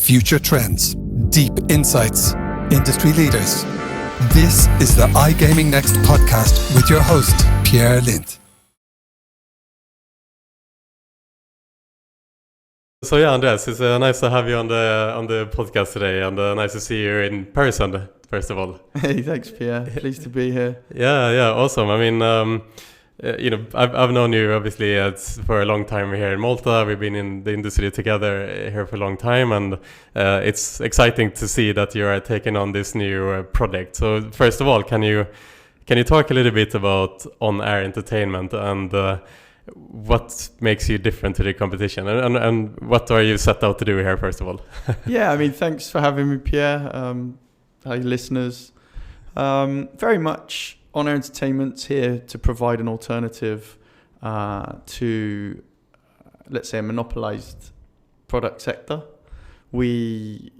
future trends, deep insights, industry leaders. This is the iGaming Next podcast with your host, Pierre Lindh. So yeah, Andres, it's nice to have you on the podcast today, and nice to see you in person, first of all. Hey, thanks, Pierre. Pleased to be here. Yeah, awesome. I mean, I've known you obviously for a long time here in Malta. We've been in the industry together here for a long time, and it's exciting to see that you are taking on this new project. So first of all, can you talk a little bit about on-air entertainment and what makes you different to the competition, and what are you set out to do here, first of all? Yeah, I mean, thanks for having me, Pierre. Hi, listeners. Very much on-air entertainment's here to provide an alternative to, let's say, a monopolized product sector. We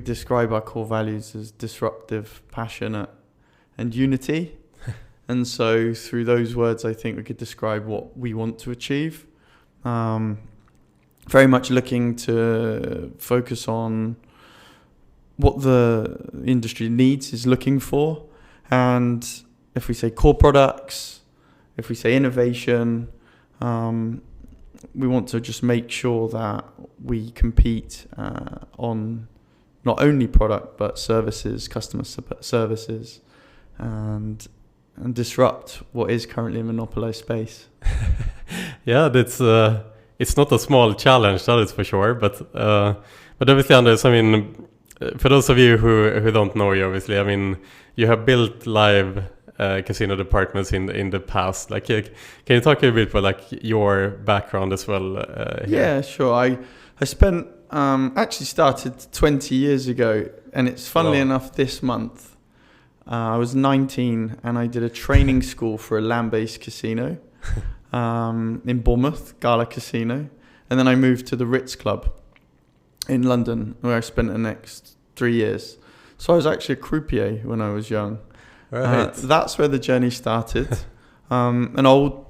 describe our core values as disruptive, passionate, and unity. And so through those words, I think we could describe what we want to achieve. Very much looking to focus on what the industry needs, is looking for. And if we say core products, if we say innovation, we want to just make sure that we compete on not only product, but services, customer services, and disrupt what is currently a monopolized space. Yeah, that's it's not a small challenge, that is for sure. But obviously, Andres, I mean, for those of you who don't know you, obviously, I mean, you have built live casino departments in the past. Like, can you talk a bit about like your background as well? Yeah, sure. I spent actually started 20 years ago, and it's funnily enough this month. I was 19 and I did a training school for a land-based casino in Bournemouth, Gala Casino. And then I moved to the Ritz Club in London, where I spent the next 3 years. So I was actually a croupier when I was young. Right. That's where the journey started. An old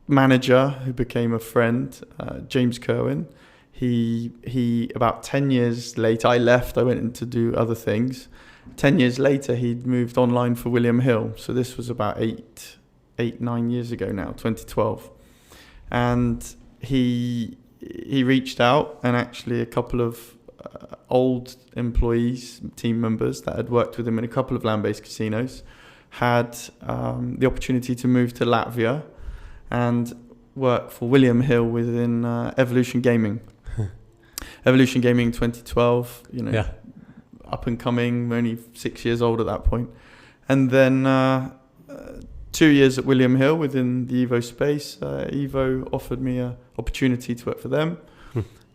manager who became a friend, James Kerwin, he about 10 years later, I left, I went in to do other things. 10 years later, he'd moved online for William Hill. So this was about 9 years ago now, 2012. And he reached out, and actually a couple of old employees, team members that had worked with him in a couple of land-based casinos had the opportunity to move to Latvia and work for William Hill within Evolution Gaming. Evolution Gaming 2012, Yeah. Up and coming, only 6 years old at that point. And then 2 years at William Hill within the Evo space. Evo offered me an opportunity to work for them.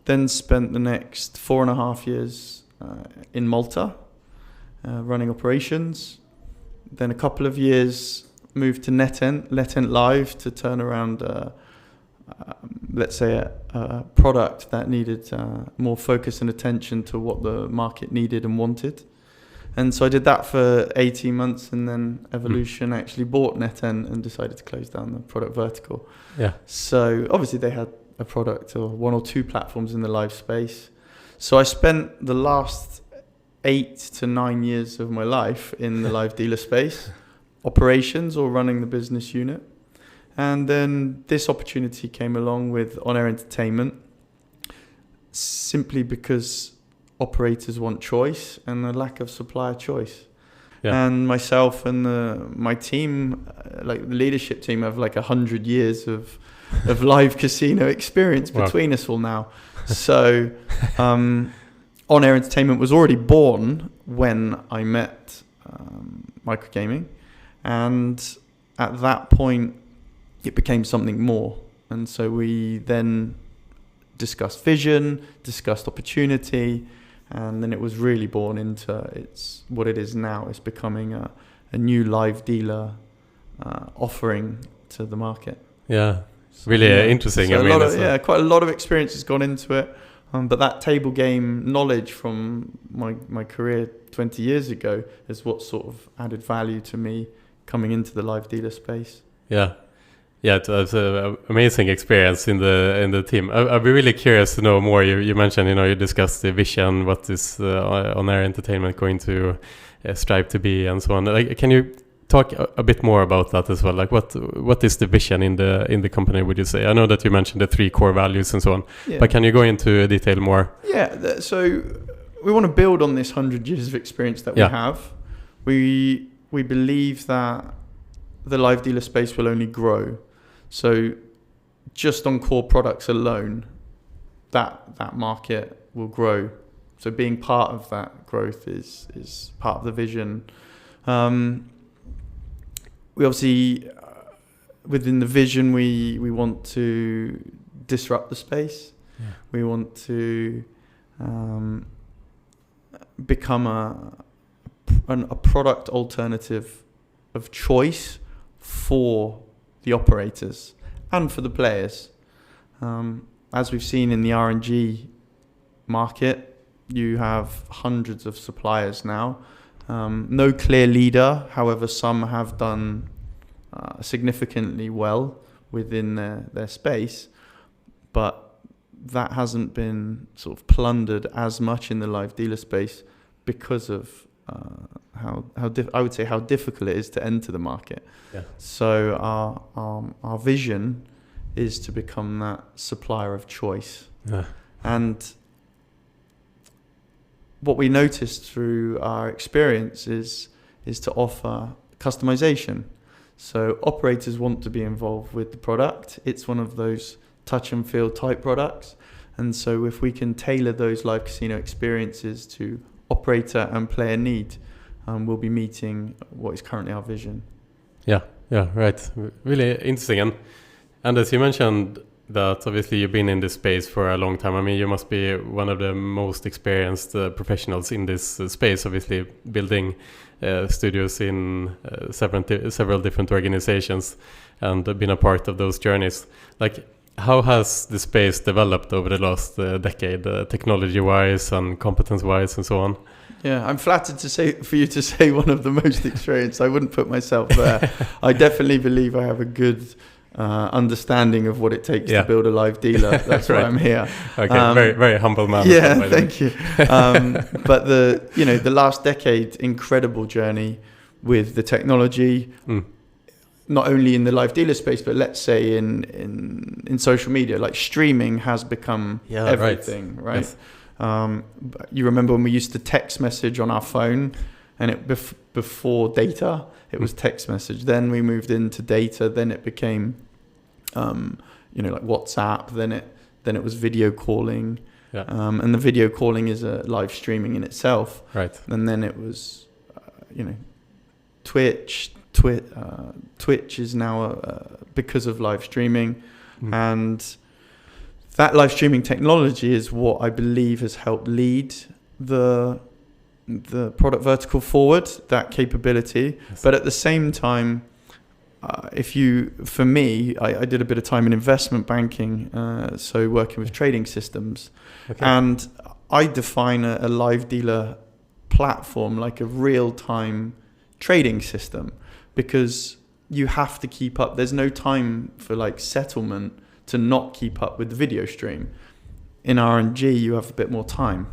Then spent the next 4.5 years in Malta, running operations. Then a couple of years moved to NetEnt Live to turn around, let's say, a product that needed more focus and attention to what the market needed and wanted. And so I did that for 18 months, and then Evolution actually bought NetEnt and decided to close down the product vertical. Yeah. So obviously they had a product or one or two platforms in the live space. So I spent the last 8 to 9 years of my life in the live dealer space, operations or running the business unit. And then this opportunity came along with on-air entertainment, simply because operators want choice and a lack of supplier choice. Yeah. And myself and my team, like the leadership team, have like 100 years of live casino experience between us all now. So on-air entertainment was already born when I met Microgaming, and at that point it became something more. And so we then discussed vision, discussed opportunity, and then it was really born into what it is now. It's becoming a new live dealer offering to the market. Yeah, really interesting. So quite a lot of experience has gone into it. But that table game knowledge from my career 20 years ago is what sort of added value to me coming into the live dealer space. Yeah. Yeah, it was an amazing experience in the team. I'd be really curious to know more. You mentioned, you discussed the vision, what is on-air entertainment going to strive to be, and so on. Like, can you talk a bit more about that as well? Like, what is the vision in the company? Would you say? I know that you mentioned the 3 core values and so on, but can you go into detail more? Yeah. So we want to build on this 100 years of experience that we have. We believe that the live dealer space will only grow. So just on core products alone, that market will grow. So being part of that growth is part of the vision. We obviously, within the vision, we want to disrupt the space. Yeah. We want to become a product alternative of choice for the operators and for the players. As we've seen in the RNG market, you have hundreds of suppliers now. No clear leader, however, some have done significantly well within their space, but that hasn't been sort of plundered as much in the live dealer space because of I would say how difficult it is to enter the market. Yeah. So our vision is to become that supplier of choice. Yeah. And what we noticed through our experience is to offer customization. So operators want to be involved with the product. It's one of those touch and feel type products. And so if we can tailor those live casino experiences to operator and player need, we'll be meeting what is currently our vision. Yeah, right. Really interesting. And as you mentioned, that obviously you've been in this space for a long time. I mean, you must be one of the most experienced professionals in this space, obviously building studios in several different organizations and been a part of those journeys. Like, how has the space developed over the last decade, technology-wise and competence-wise and so on? Yeah, I'm flattered for you to say one of the most experienced. I wouldn't put myself there. I definitely believe I have a good understanding of what it takes to build a live dealer. That's right. Why I'm here. Okay, very, very humble man. Yeah, thank you. But the last decade, incredible journey with the technology, not only in the live dealer space, but let's say in social media, like streaming has become everything, right? Yes. You remember when we used to text message on our phone, and before data, it was text message. Then we moved into data. Then it became, like WhatsApp. Then it was video calling. Yeah. And the video calling is a live streaming in itself. Right. And then it was, Twitch. Twitch is now because of live streaming, and that live streaming technology is what I believe has helped lead the product vertical forward, that capability. Yes. But at the same time, I did a bit of time in investment banking, so working with trading systems. Okay. And I define a live dealer platform like a real-time trading system, because you have to keep up. There's no time for like settlement to not keep up with the video stream. In RNG, you have a bit more time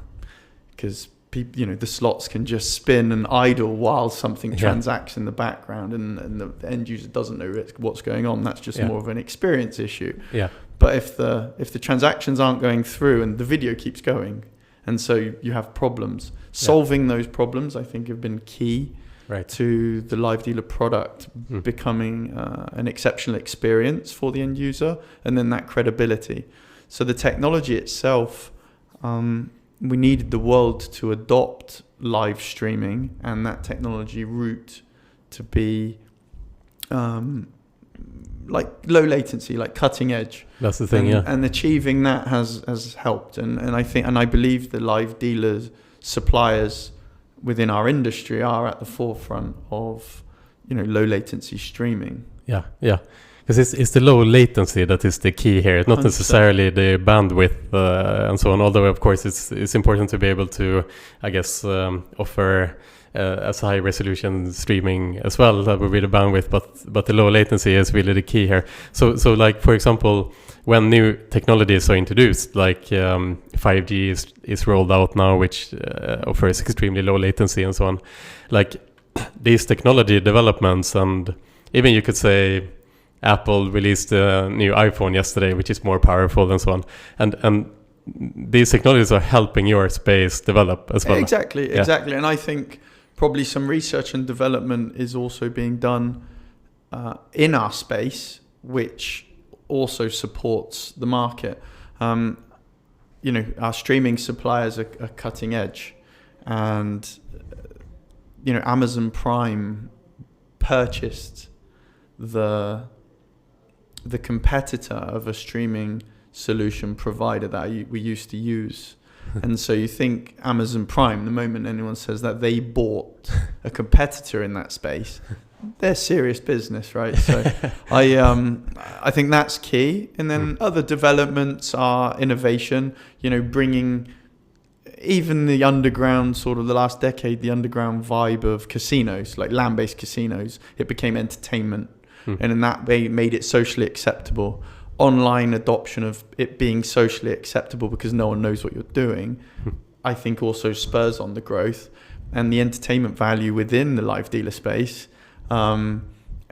because the slots can just spin and idle while something transacts in the background, and the end user doesn't know what's going on. That's just more of an experience issue. Yeah. But if the transactions aren't going through and the video keeps going, and so you have problems, solving those problems, I think, have been key. Right. To the live dealer product becoming an exceptional experience for the end user, and then that credibility. So the technology itself, we needed the world to adopt live streaming and that technology route to be like low latency, like cutting edge. That's the thing, and achieving that has helped. And I believe the live dealers, suppliers within our industry are at the forefront of low latency streaming. Yeah. Because it's the low latency that is the key here. It's not 100%. necessarily the bandwidth and so on. Although, of course, it's important to be able to, I guess, offer as high resolution streaming as well. That would be the bandwidth, but the low latency is really the key here. So like, for example, when new technologies are introduced, like 5G is rolled out now, which offers extremely low latency and so on. Like these technology developments, and even you could say Apple released a new iPhone yesterday, which is more powerful and so on. And these technologies are helping your space develop as well. Exactly. And I think probably some research and development is also being done in our space, which also supports the market. Our streaming suppliers are cutting edge, and Amazon Prime purchased the competitor of a streaming solution provider that we used to use. And so you think Amazon Prime, the moment anyone says that they bought a competitor in that space, they're serious business, right? So I think that's key. And then other developments are innovation, bringing even the underground, sort of the last decade, the underground vibe of casinos, like land-based casinos. It became entertainment. And in that way made it socially acceptable. Online adoption of it being socially acceptable because no one knows what you're doing, I think also spurs on the growth. And the entertainment value within the live dealer space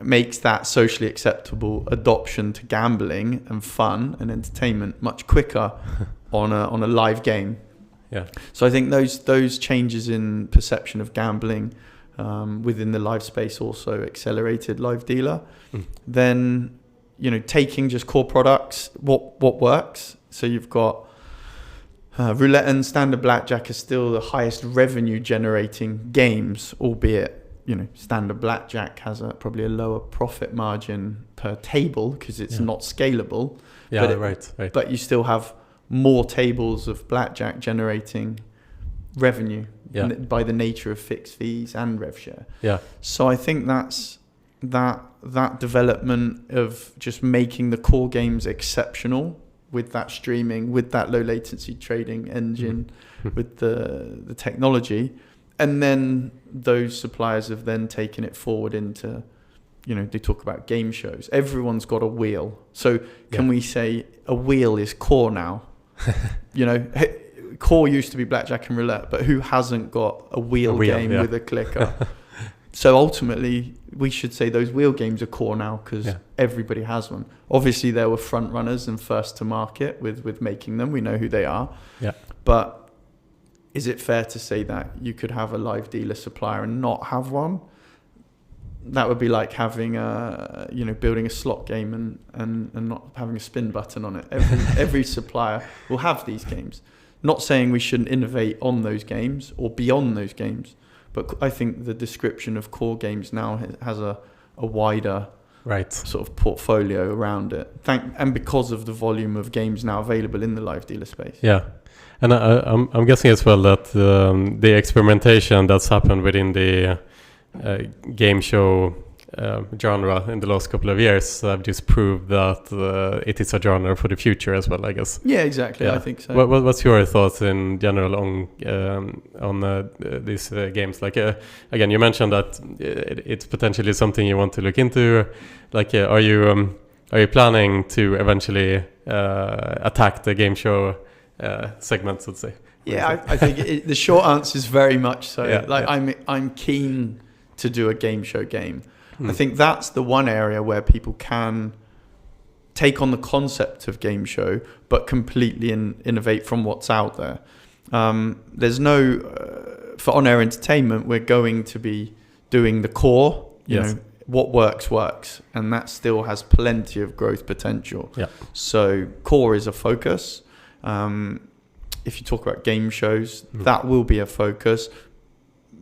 makes that socially acceptable adoption to gambling and fun and entertainment much quicker on a live game. Yeah. So I think those changes in perception of gambling within the live space also accelerated live dealer. Then taking just core products, what works. So you've got roulette and standard blackjack are still the highest revenue generating games, albeit standard blackjack has probably a lower profit margin per table because it's not scalable. Yeah, right. But you still have more tables of blackjack generating revenue by the nature of fixed fees and rev share. Yeah. So I think that's that development of just making the core games exceptional with that streaming, with that low latency trading engine, with the technology. And then those suppliers have then taken it forward into, they talk about game shows. Everyone's got a wheel. So can we say a wheel is core now? Core used to be blackjack and roulette, but who hasn't got a wheel game with a clicker? So ultimately, we should say those wheel games are core now because everybody has one. Obviously, there were front runners and first to market with making them. We know who they are. Yeah. But is it fair to say that you could have a live dealer supplier and not have one? That would be like having building a slot game and not having a spin button on it. Every supplier will have these games. Not saying we shouldn't innovate on those games or beyond those games, but I think the description of core games now has a wider sort of portfolio around it. And because of the volume of games now available in the live dealer space. Yeah. And I'm guessing as well that the experimentation that's happened within the game show genre in the last couple of years have just proved that it is a genre for the future as well, I guess. Yeah, exactly. I think so. What's your thoughts in general on these games? Like again, you mentioned that it's potentially something you want to look into. Like, are you planning to eventually attack the game show segments, let's say? Yeah, I think the short answer is very much so. I'm keen to do a game show game. I think that's the one area where people can take on the concept of game show, but completely innovate from what's out there. There's no, for on-air entertainment, we're going to be doing the core, you know, what works, and that still has plenty of growth potential. Yeah. So core is a focus. If you talk about game shows, that will be a focus.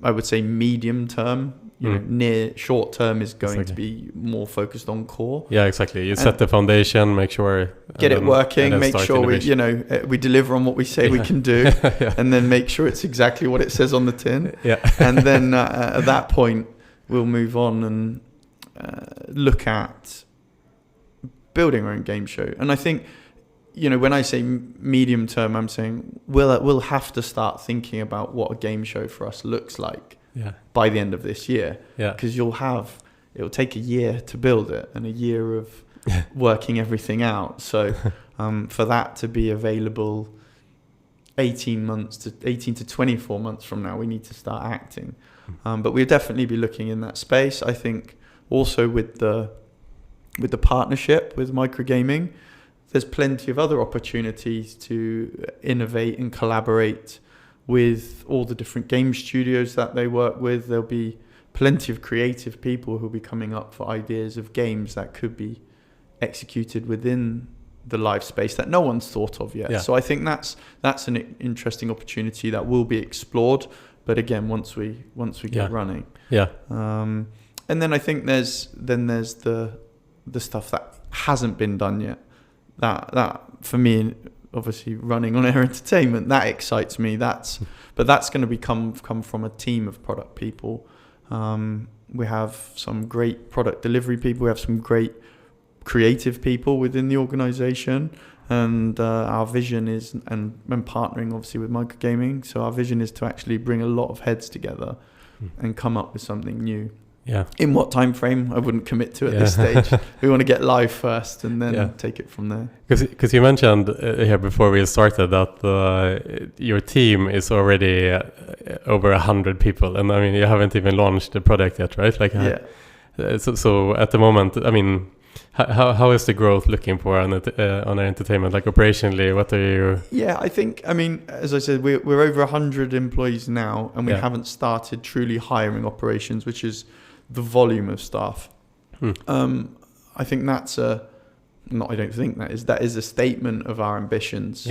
I would say medium term, near short term is going to be more focused on core. Yeah, exactly. You set the foundation, make sure get it working, make sure we deliver on what we say we can do, and then make sure it's exactly what it says on the tin. Yeah. And then at that point, we'll move on and look at building our own game show. And I think, when I say medium term, I'm saying we'll have to start thinking about what a game show for us looks like by the end of this year. Because it'll take a year to build it and a year of working everything out. So for that to be available 18 to 24 months from now, we need to start acting. But we'll definitely be looking in that space. I think also with the partnership with microgaming, there's plenty of other opportunities to innovate and collaborate with all the different game studios that they work with. There'll be plenty of creative people who'll be coming up for ideas of games that could be executed within the live space that no one's thought of yet. So I think that's an interesting opportunity that will be explored. But again, once we get running. And then I think there's the stuff that hasn't been done yet. That for me, obviously running on air entertainment, that excites me. But that's going to come from a team of product people. We have some great product delivery people. We have some great creative people within the organization, and our vision is, and partnering obviously with microgaming. So our vision is to actually bring a lot of heads together and come up with something new. In what time frame, I wouldn't commit to at this stage. We want to get live first and then take it from there. Because you mentioned here before we started that your team is already over 100 people, and I mean you haven't even launched the product yet, right? So at the moment, I mean, how is the growth looking for on entertainment? Like operationally, what are you? I think, I mean, as I said, we're over 100 employees now, and we haven't started truly hiring operations, which is the volume of staff. I think that is a statement of our ambitions.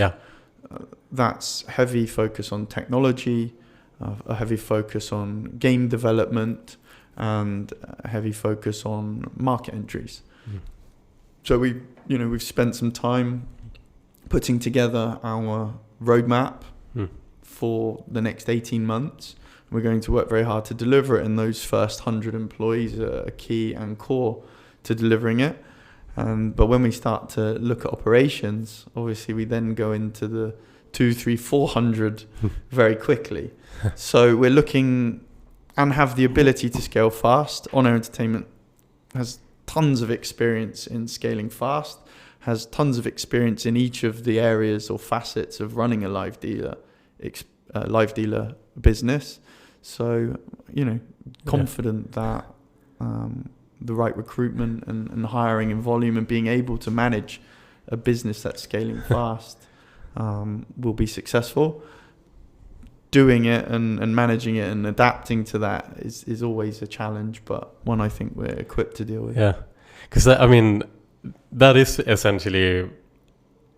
That's heavy focus on technology, a heavy focus on game development, and a heavy focus on market entries. So we've spent some time putting together our roadmap for the next 18 months. We're going to work very hard to deliver it, and those first 100 employees are key and core to delivering it. But when we start to look at operations, obviously we then go into the 200, 300, 400 very quickly. So we're looking and have the ability to scale fast. On Air Entertainment has tons of experience in scaling fast, has tons of experience in each of the areas or facets of running a live dealer business. So, confident that the right recruitment and hiring in volume and being able to manage a business that's scaling fast will be successful. Doing it and managing it and adapting to that is always a challenge, but one I think we're equipped to deal with. Because I mean, that is essentially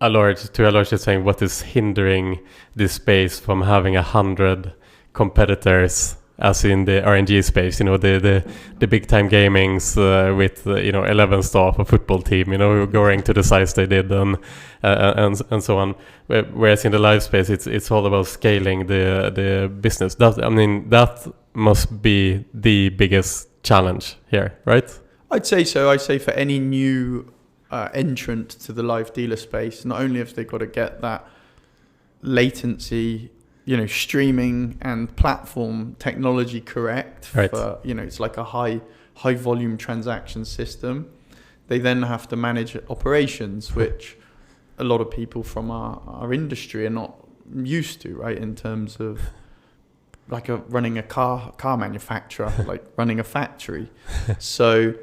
to a large extent what is hindering this space from having 100 competitors, as in the RNG space, the big time gamings with 11 staff, a football team, going to the size they did and so on. Whereas in the live space, it's all about scaling the business. That must be the biggest challenge here, right? I'd say so. I'd say for any new entrant to the live dealer space, not only have they got to get that latency, streaming and platform technology correct, right. For, it's like a high volume transaction system. They then have to manage operations, which a lot of people from our industry are not used to, right? In terms of like running a car manufacturer, like running a factory. So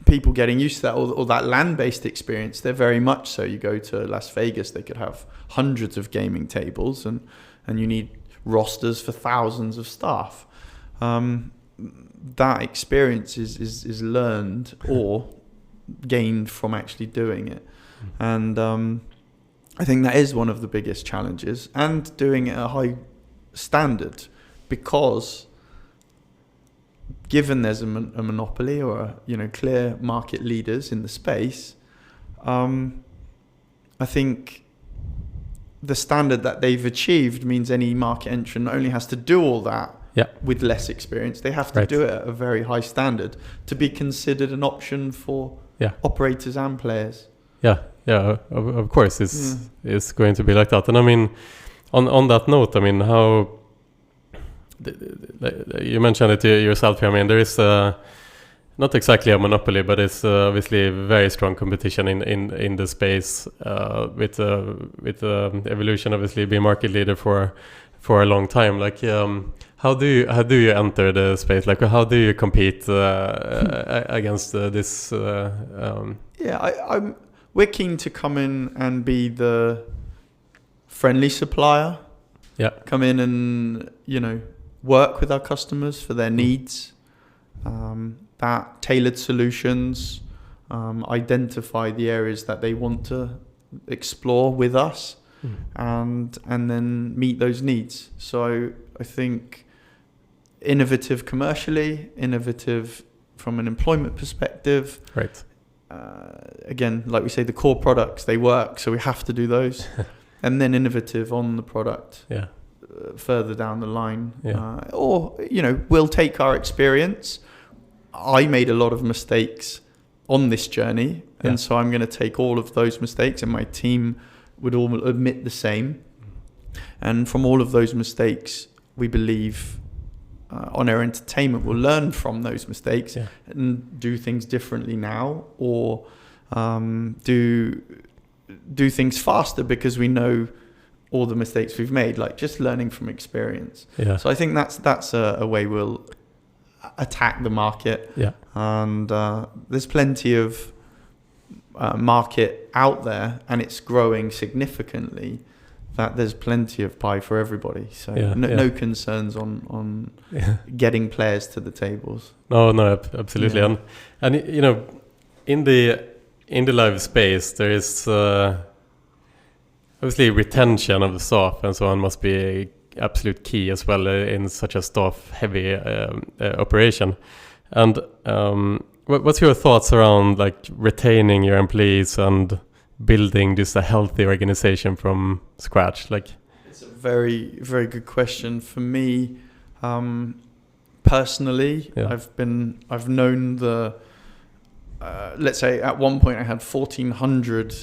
people getting used to that, or that land-based experience, they're very much so. You go to Las Vegas, they could have hundreds of gaming tables, and you need rosters for thousands of staff. That experience is learned or gained from actually doing it. And I think that is one of the biggest challenges, and doing it at a high standard, because given there's a monopoly or clear market leaders in the space, I think the standard that they've achieved means any market entrant not only has to do all that, with less experience. They have to do it at a very high standard to be considered an option for operators and players. Of course it's going to be like that. And I mean, on that note, I mean, how you mentioned it yourself here. I mean, there is not exactly a monopoly, but it's obviously very strong competition in the space with Evolution obviously being market leader for a long time. Like, how do you enter the space? Like, how do you compete against this? We're keen to come in and be the friendly supplier. Yeah, come in and work with our customers for their needs. That tailored solutions, identify the areas that they want to explore with us, and then meet those needs. So I think innovative commercially, innovative from an employment perspective. Right. Again, like we say, the core products, they work, so we have to do those. And then innovative on the product. Yeah. Further down the line. Yeah. Or we'll take our experience. I made a lot of mistakes on this journey, and so I'm going to take all of those mistakes, and my team would all admit the same. And from all of those mistakes, we believe On Air Entertainment will learn from those mistakes and do things differently now, or do things faster because we know all the mistakes we've made, like just learning from experience. Yeah. So I think that's a way we'll attack the market. Yeah. And there's plenty of market out there, and it's growing significantly. That there's plenty of pie for everybody. So no concerns on getting players to the tables. No, absolutely. Yeah. And in the live space, there is obviously retention of the staff and so on must be a absolute key as well in such a staff-heavy operation. And what's your thoughts around like retaining your employees and building just a healthy organization from scratch? Like, it's a very, very good question. For me, personally, I've known the let's say at one point I had 1,400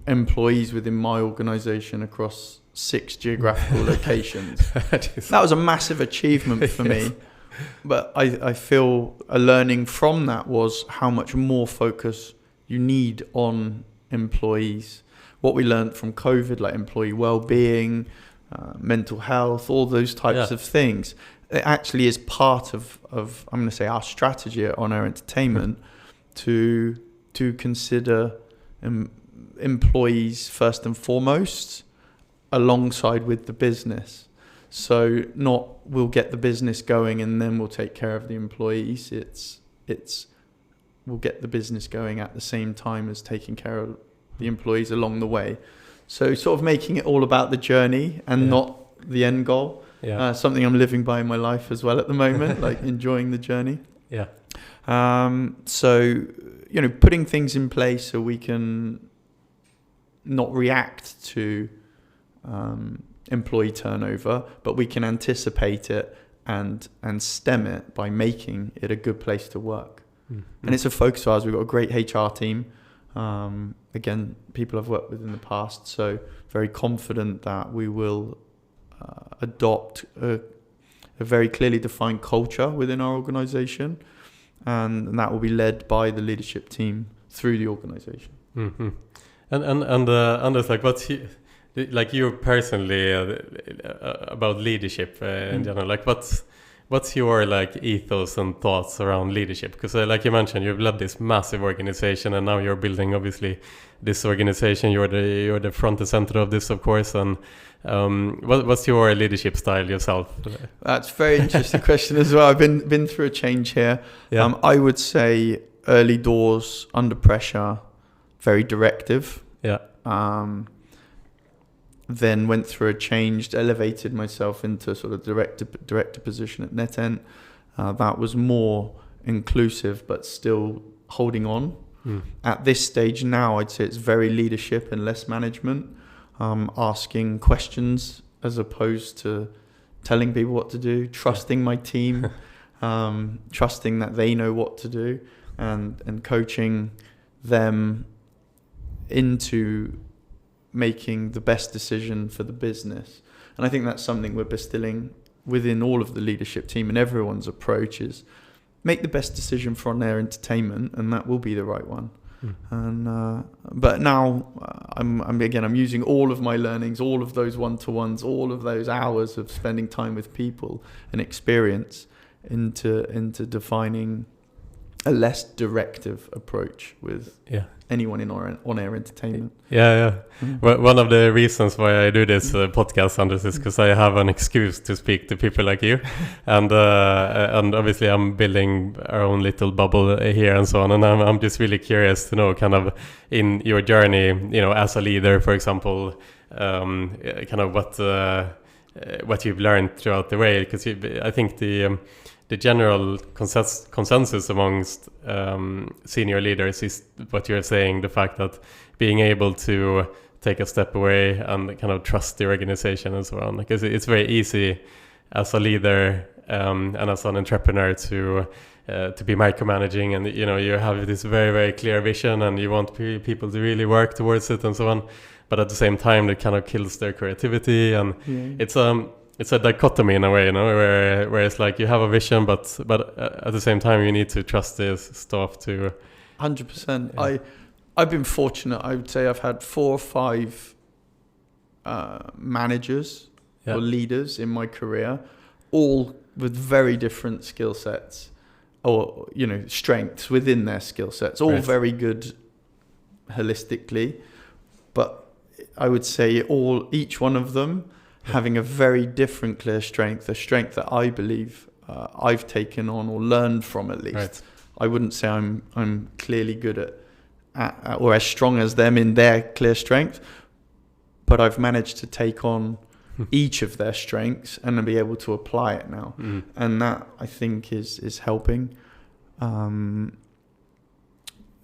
employees within my organization across 6 geographical locations. That was a massive achievement for me. But I feel a learning from that was how much more focus you need on employees. What we learned from COVID, like employee well-being, mental health, all those types of things, it actually is part of I'm going to say our strategy at On Air Entertainment to consider employees first and foremost alongside with the business. So not we'll get the business going and then we'll take care of the employees. It's we'll get the business going at the same time as taking care of the employees along the way. So sort of making it all about the journey and not the end goal. Yeah. Something I'm living by in my life as well at the moment, like enjoying the journey. Yeah. So, putting things in place so we can not react to employee turnover, but we can anticipate it and stem it by making it a good place to work. Mm-hmm. And it's a focus of ours. We've got a great HR team. Again, people I've worked with in the past, so very confident that we will adopt a very clearly defined culture within our organisation, and that will be led by the leadership team through the organisation. Mm-hmm. And Anders, like like you personally about leadership in general, like what's your like ethos and thoughts around leadership? Because like you mentioned, you've led this massive organization, and now you're building obviously this organization. You're the front and center of this, of course. And what's your leadership style yourself? That's a very interesting question as well. I've been through a change here. Yeah. I would say early doors, under pressure, very directive. Yeah. Then went through a change, elevated myself into sort of director position at NetEnt. That was more inclusive, but still holding on. At this stage now, I'd say it's very leadership and less management, asking questions as opposed to telling people what to do, trusting my team, trusting that they know what to do, and coaching them into making the best decision for the business. And I think that's something we're distilling within all of the leadership team, and everyone's approach is make the best decision for On-Air Entertainment, and that will be the right one. And but now I'm using all of my learnings, all of those one-to-ones, all of those hours of spending time with people and experience into defining a less directive approach with anyone in On-Air Entertainment. Well, one of the reasons why I do this podcast, Andres, is because I have an excuse to speak to people like you, and obviously I'm building our own little bubble here and so on, and I'm just really curious to know, kind of in your journey, you know, as a leader, for example, kind of what you've learned throughout the way, because I think the general consensus amongst senior leaders is what you're saying, the fact that being able to take a step away and kind of trust the organization and so on. Because it's very easy as a leader and as an entrepreneur to be micromanaging, and you know, you have this very, very clear vision and you want people to really work towards it and so on. But at the same time, it kind of kills their creativity, and it's a dichotomy in a way, you know, where it's like you have a vision, but at the same time you need to trust this stuff to. 100%. Yeah. I've been fortunate. I would say I've had 4 or 5 managers or leaders in my career, all with very different skill sets, or you know, strengths within their skill sets. All very good holistically, but I would say each one of them having a very different clear strength, a strength that I believe I've taken on or learned from at least. Right. I wouldn't say I'm clearly good at or as strong as them in their clear strength, but I've managed to take on each of their strengths and then be able to apply it now. And that, I think, is helping.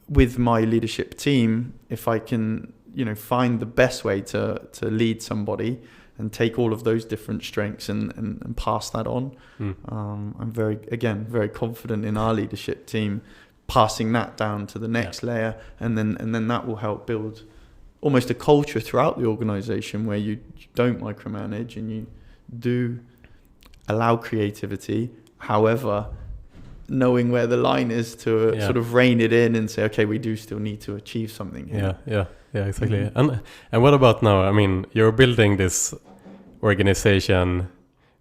With my leadership team, if I can, you know, find the best way to lead somebody and take all of those different strengths and pass that on. I'm very confident in our leadership team passing that down to the next layer, and then that will help build almost a culture throughout the organization where you don't micromanage and you do allow creativity, however, knowing where the line is to sort of rein it in and say, okay, we do still need to achieve something here. Yeah, exactly. And what about now? I mean, you're building this organization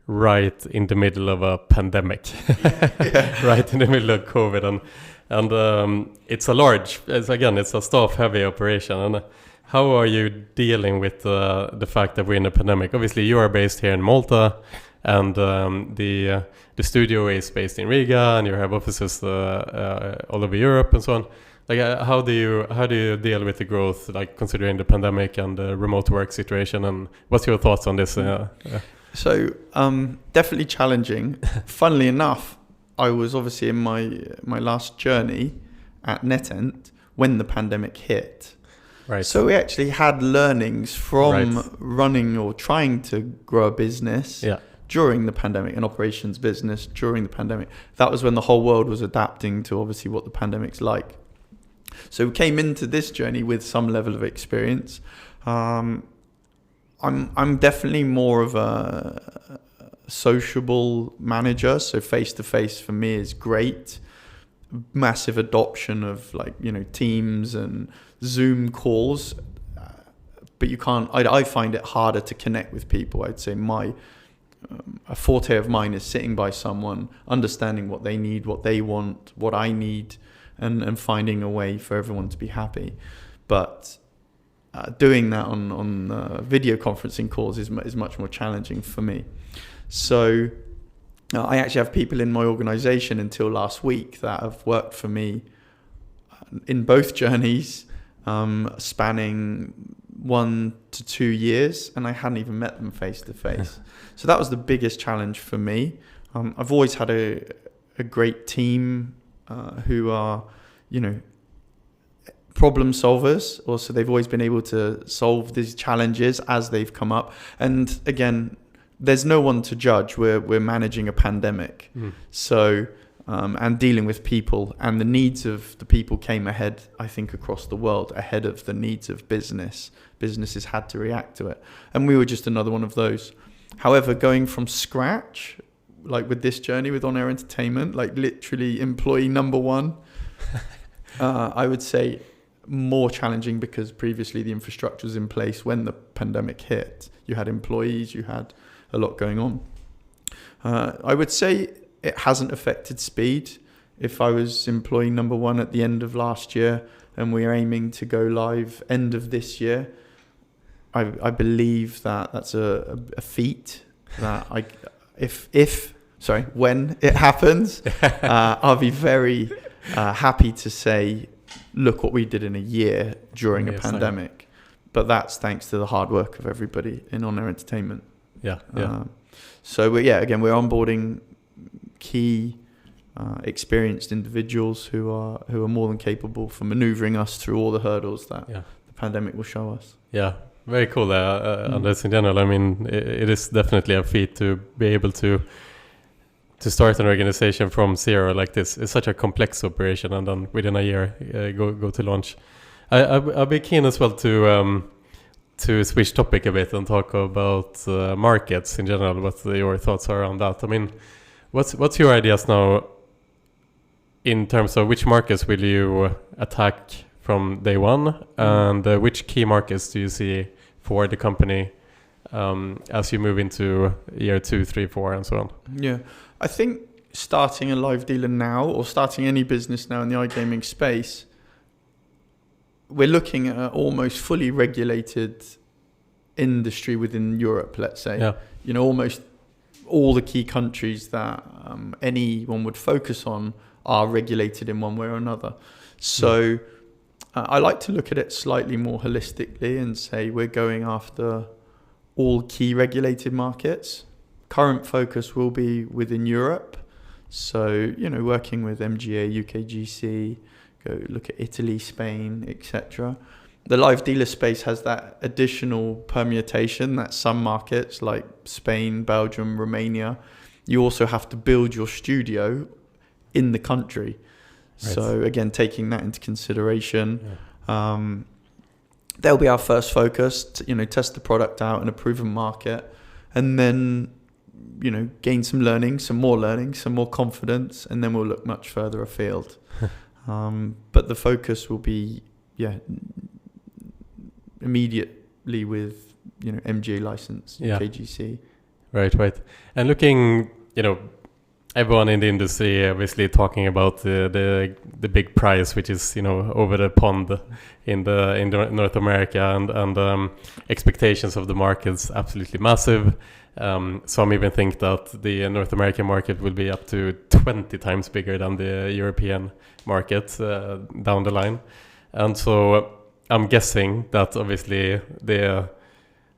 right in the middle of a pandemic, right in the middle of COVID, and it's a staff-heavy operation. And how are you dealing with the fact that we're in a pandemic? Obviously, you are based here in Malta, and the studio is based in Riga, and you have offices all over Europe and so on. Like, how do you deal with the growth, like considering the pandemic and the remote work situation? And what's your thoughts on this? So definitely challenging. Funnily enough, I was obviously in my last journey at NetEnt when the pandemic hit. Right. So we actually had learnings from running or trying to grow a business during the pandemic, an operations business during the pandemic. That was when the whole world was adapting to obviously what the pandemic's like. So we came into this journey with some level of experience. I'm definitely more of a sociable manager, so face-to-face for me is great. Massive adoption of, like, you know, Teams and Zoom calls, but you can't. I find it harder to connect with people. I'd say a forte of mine is sitting by someone, understanding what they need, what they want, what I need, and finding a way for everyone to be happy. But doing that on video conferencing calls is much more challenging for me. So I actually have people in my organization until last week that have worked for me in both journeys, spanning 1 to 2 years, and I hadn't even met them face to face. So that was the biggest challenge for me. I've always had a great team who are, you know, problem solvers. Also, they've always been able to solve these challenges as they've come up. And again, there's no one to judge. We're managing a pandemic, so and dealing with people, and the needs of the people came ahead. I think across the world, ahead of the needs of business. Businesses had to react to it, and we were just another one of those. However, going from scratch, like with this journey with On Air Entertainment, like literally employee number one, I would say more challenging, because previously the infrastructure was in place when the pandemic hit. You had employees, you had a lot going on. I would say it hasn't affected speed. If I was employee number one at the end of last year and we are aiming to go live end of this year, I believe that that's a feat that when it happens, I'll be very happy to say, look what we did in a year during a pandemic. But that's thanks to the hard work of everybody in On Air Entertainment. Yeah. So again, we're onboarding key experienced individuals who are more than capable for maneuvering us through all the hurdles that the pandemic will show us. Yeah, very cool. Andres, in general, I mean, it is definitely a feat to be able to start an organization from zero like this. It's such a complex operation, and then within a year go to launch. I'll be keen as well to switch topic a bit and talk about markets in general. What your thoughts are on that? I mean, what's your ideas now in terms of which markets will you attack from day one, and which key markets do you see for the company as you move into year 2, 3, 4, and so on? Yeah, I think starting a live dealer now, or starting any business now in the iGaming space, we're looking at an almost fully regulated industry within Europe, let's say. Yeah. You know, almost all the key countries that anyone would focus on are regulated in one way or another. So I like to look at it slightly more holistically and say we're going after all key regulated markets. Current focus will be within Europe. So, you know, working with MGA, UKGC, go look at Italy, Spain, etc. The live dealer space has that additional permutation that some markets like Spain, Belgium, Romania, you also have to build your studio in the country. Right. So again, taking that into consideration, that'll be our first focus, to, test the product out in a proven market, and then, gain some learning, some more confidence, and then we'll look much further afield. But the focus will be, immediately with, MGA license, KGC. Right. And looking, everyone in the industry obviously talking about the big prize, which is, over the pond in North America, and expectations of the market's absolutely massive. Some even think that the North American market will be up to 20 times bigger than the European market down the line. And so I'm guessing that obviously the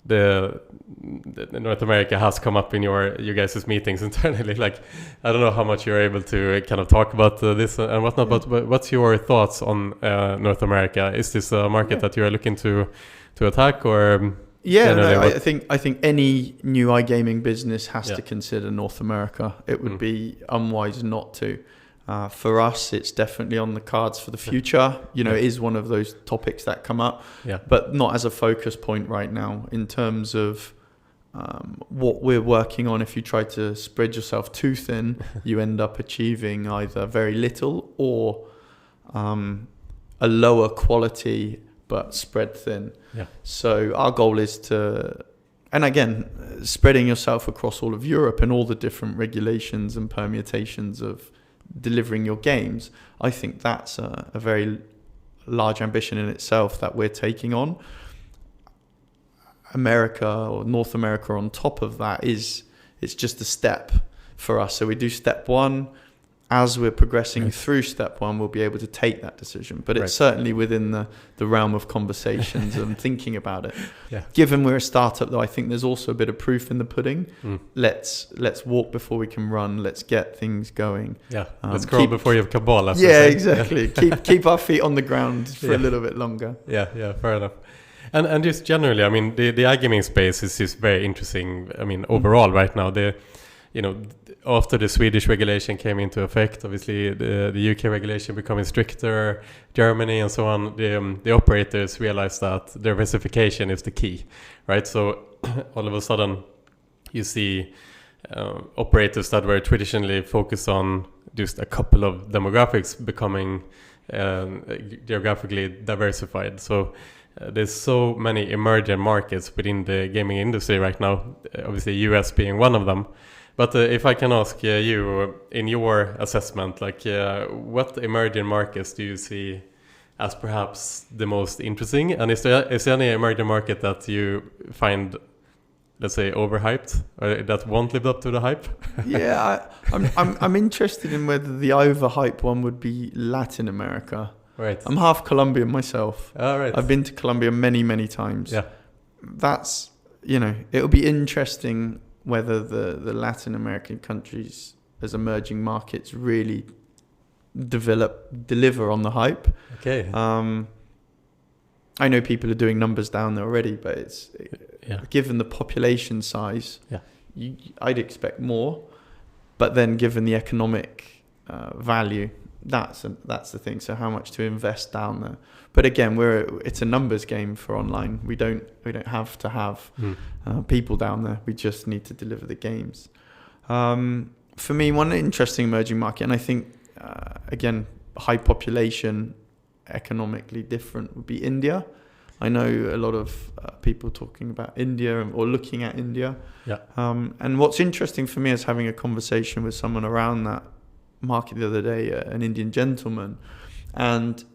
North America has come up in you guys' meetings internally. Like, I don't know how much you're able to kind of talk about this and whatnot, but what's your thoughts on North America? Is this a market that you are looking to attack, or? I think any new iGaming business has to consider North America. It would be unwise not to. For us, it's definitely on the cards for the future. It is one of those topics that come up, but not as a focus point right now. In terms of what we're working on, if you try to spread yourself too thin, you end up achieving either very little or a lower quality but spread thin. So our goal is to, and again, spreading yourself across all of Europe and all the different regulations and permutations of delivering your games. I think that's a very large ambition in itself that we're taking on. America, or North America, on top of that, it's just a step for us. So we do step one. As we're progressing through step one, we'll be able to take that decision. But it's certainly within the realm of conversations and thinking about it. Given we're a startup, though, I think there's also a bit of proof in the pudding. Let's walk before we can run. Let's get things going. Let's crawl before you have cabal. Exactly. keep our feet on the ground for a little bit longer. Fair enough. And just generally, I mean, the iGaming space is just very interesting. I mean, overall, right now, after the Swedish regulation came into effect, obviously the UK regulation becoming stricter, Germany and so on, the operators realized that diversification is the key, right? So all of a sudden, you see operators that were traditionally focused on just a couple of demographics becoming geographically diversified. So there's so many emerging markets within the gaming industry right now, obviously US being one of them. But if I can ask you, in your assessment, like what emerging markets do you see as perhaps the most interesting? And is there any emerging market that you find, let's say, overhyped, or that won't live up to the hype? Yeah, I'm interested in whether the overhyped one would be Latin America. Right. I'm half Colombian myself. Oh, right. I've been to Colombia many times. Yeah. That's, it'll be interesting whether the Latin American countries as emerging markets really deliver on the hype. Okay. I know people are doing numbers down there already, but given the population size, I'd expect more. But then given the economic value, that's the thing. So how much to invest down there? But again, it's a numbers game for online. We don't have to have people down there. We just need to deliver the games. For me, one interesting emerging market, and I think again, high population, economically different, would be India. I know a lot of people talking about India or looking at India. Yeah. And what's interesting for me is having a conversation with someone around that market the other day, an Indian gentleman, and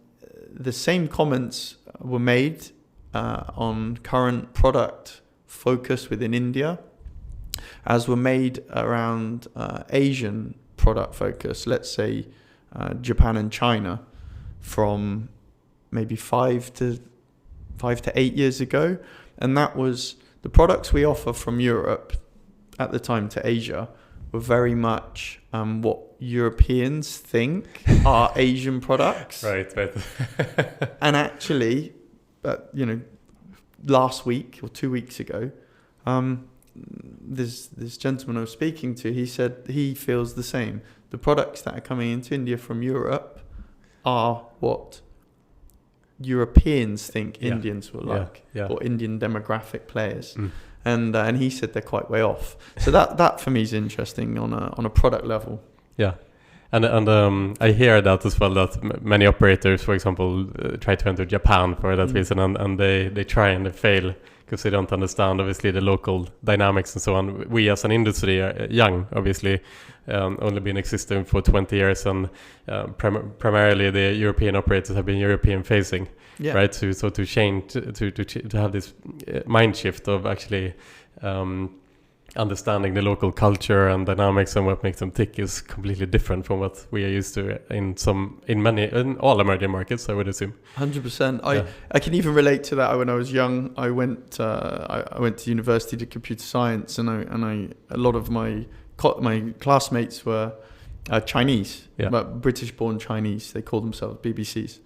the same comments were made on current product focus within India as were made around Asian product focus, let's say Japan and China, from maybe 5 to 8 years ago. And that was the products we offer from Europe at the time to Asia were very much what Europeans think are Asian products. Right. And actually, last week or 2 weeks ago, this gentleman I was speaking to, he said he feels the same. The products that are coming into India from Europe are what Europeans think Indians will like, or Indian demographic players. And he said they're quite way off. So that for me is interesting on a product level. Yeah. And I hear that as well, that many operators, for example, try to enter Japan for that reason, and they try and they fail because they don't understand, obviously, the local dynamics and so on. We as an industry are young, obviously, only been existing for 20 years, and primarily the European operators have been European facing, right? To change, to have this mind shift of actually understanding the local culture and dynamics and what makes them tick is completely different from what we are used to in all emerging markets, I would assume. 100%. I can even relate to that. When I was young, I went to university to computer science, and a lot of my classmates were Chinese, but British-born Chinese. They call themselves BBCs,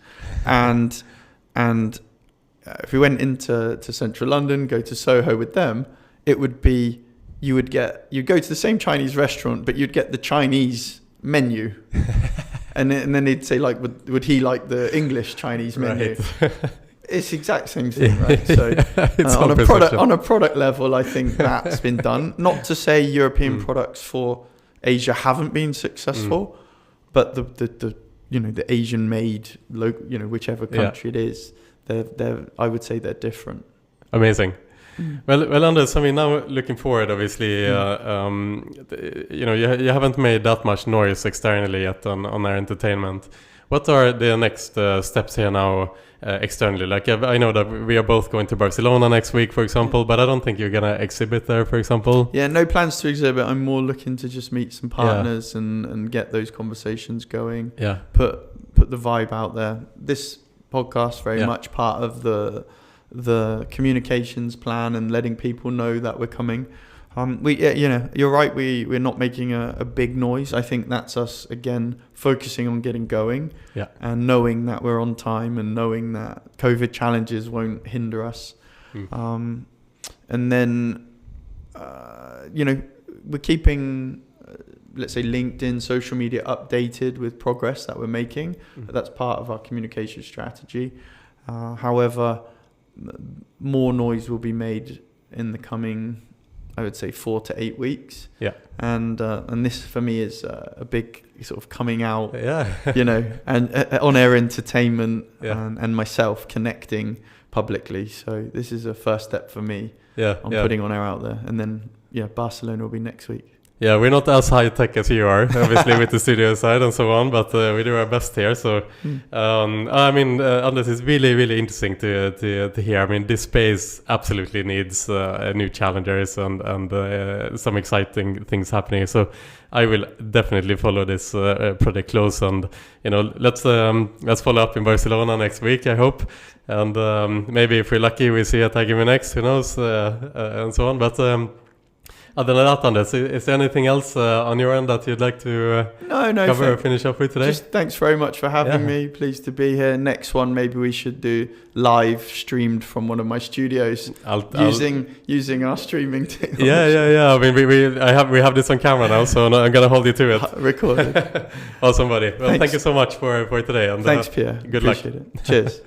and if we went into central London, go to Soho with them, it would be you'd go to the same Chinese restaurant, but you'd get the Chinese menu, and then they'd say, like, would he like the English Chinese menu? Right. It's the exact same thing, right? So on a product level, I think that's been done. Not to say European products for Asia haven't been successful, but the Asian made, whichever country it is, I would say they're different. Amazing. Well, Andres, I mean, now looking forward, obviously, you haven't made that much noise externally yet on our entertainment. What are the next steps here now externally? Like, I know that we are both going to Barcelona next week, for example, but I don't think you're going to exhibit there, for example. Yeah, no plans to exhibit. I'm more looking to just meet some partners and get those conversations going. Yeah. Put the vibe out there. This podcast very much part of the communications plan and letting people know that we're coming. You're right. We're not making a big noise. I think that's us again focusing on getting going, and knowing that we're on time, and knowing that COVID challenges won't hinder us. And then, we're keeping, let's say, LinkedIn, social media updated with progress that we're making. That's part of our communication strategy. However, more noise will be made in the coming, I would say, 4 to 8 weeks. Yeah. And this for me is a big sort of coming out, yeah. and on-air entertainment, Yeah. and myself connecting publicly. So this is a first step for me. Yeah. I'm putting on-air out there. And then, Barcelona will be next week. Yeah, we're not as high tech as you are, obviously, with the studio side and so on, but we do our best here. So, Andres, it's really, really interesting to hear. I mean, this space absolutely needs new challengers and some exciting things happening. So, I will definitely follow this project close, and let's follow up in Barcelona next week, I hope, and maybe if we're lucky, we see at IGME next, who knows, and so on. But other than that, Andres, is there anything else on your end that you'd like to cover or finish up with today? Just thanks very much for having me. Pleased to be here. Next one, maybe we should do live streamed from one of my studios using our streaming technology. Yeah. I mean, we have this on camera now, so I'm gonna hold you to it. Recorded. Awesome, buddy. Well, thank you so much for today. And thanks, Pierre. Good luck. Appreciate it. Cheers.